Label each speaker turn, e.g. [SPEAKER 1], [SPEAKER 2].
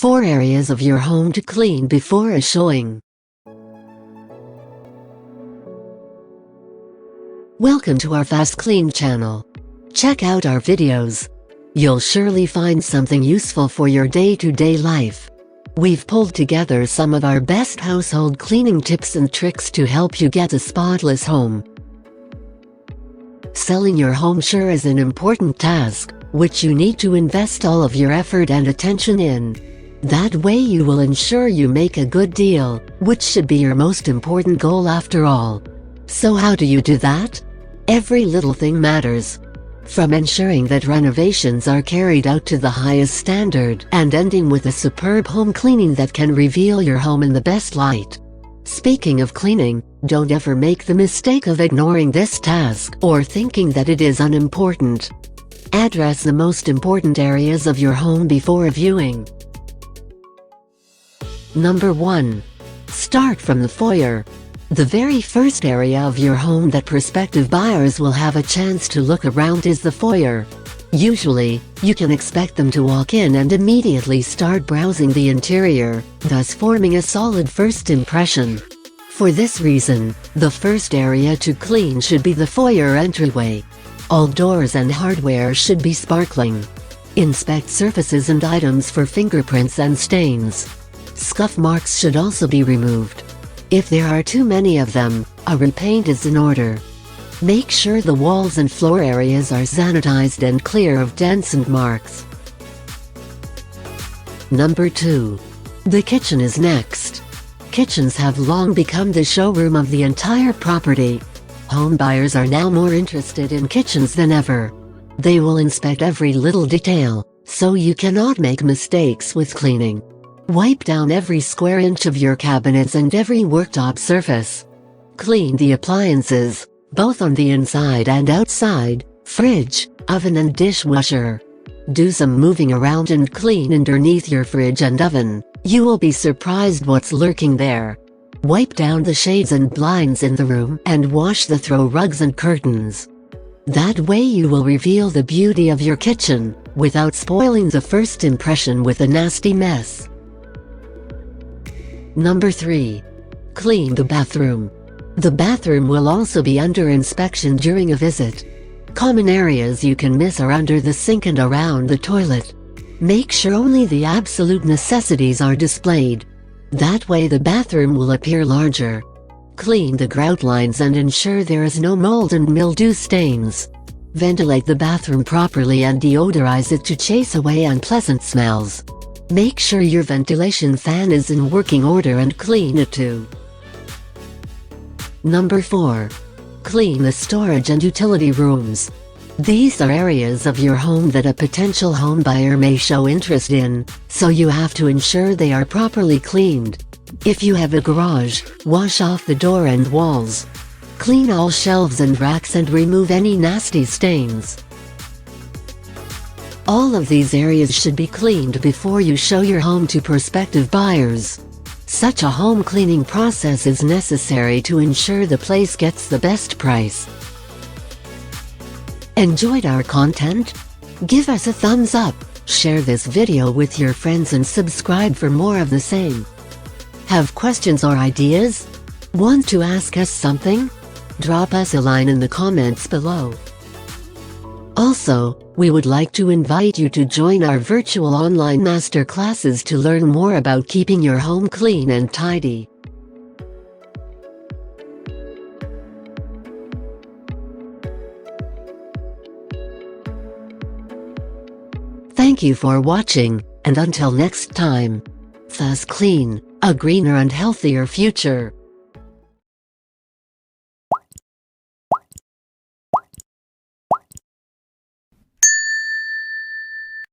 [SPEAKER 1] 4 areas of your home to clean before a showing. Welcome to our FastKlean channel. Check out our videos. You'll surely find something useful for your day-to-day life. We've pulled together some of our best household cleaning tips and tricks to help you get a spotless home. Selling your home sure is an important task, which you need to invest all of your effort and attention in. That way you will ensure you make a good deal, which should be your most important goal after all. So how do you do that? Every little thing matters. From ensuring that renovations are carried out to the highest standard and ending with a superb home cleaning that can reveal your home in the best light. Speaking of cleaning, don't ever make the mistake of ignoring this task or thinking that it is unimportant. Address the most important areas of your home before viewing. Number 1. Start from the foyer. The very first area of your home that prospective buyers will have a chance to look around is the foyer. Usually, you can expect them to walk in and immediately start browsing the interior, thus forming a solid first impression. For this reason, the first area to clean should be the foyer entryway. All doors and hardware should be sparkling. Inspect surfaces and items for fingerprints and stains. Scuff marks should also be removed. If there are too many of them, a repaint is in order. Make sure the walls and floor areas are sanitized and clear of dents and marks. Number 2. The kitchen is next. Kitchens have long become the showroom of the entire property. Home buyers are now more interested in kitchens than ever. They will inspect every little detail, so you cannot make mistakes with cleaning. Wipe down every square inch of your cabinets and every worktop surface. Clean the appliances, both on the inside and outside, fridge, oven and dishwasher. Do some moving around and clean underneath your fridge and oven. You will be surprised what's lurking there. Wipe down the shades and blinds in the room and wash the throw rugs and curtains. That way you will reveal the beauty of your kitchen, without spoiling the first impression with a nasty mess. Number 3. Clean the bathroom. The bathroom will also be under inspection during a visit. Common areas you can miss are under the sink and around the toilet. Make sure only the absolute necessities are displayed. That way the bathroom will appear larger. Clean the grout lines and ensure there is no mold and mildew stains. Ventilate the bathroom properly and deodorize it to chase away unpleasant smells. Make sure your ventilation fan is in working order and clean it too. Number 4. Clean the storage and utility rooms. These are areas of your home that a potential home buyer may show interest in, so you have to ensure they are properly cleaned. If you have a garage, wash off the door and walls. Clean all shelves and racks and remove any nasty stains. All of these areas should be cleaned before you show your home to prospective buyers. Such a home cleaning process is necessary to ensure the place gets the best price. Enjoyed our content? Give us a thumbs up, share this video with your friends and subscribe for more of the same. Have questions or ideas? Want to ask us something? Drop us a line in the comments below. Also, we would like to invite you to join our virtual online master classes to learn more about keeping your home clean and tidy. Thank you for watching, and until next time, FastKlean, a greener and healthier future.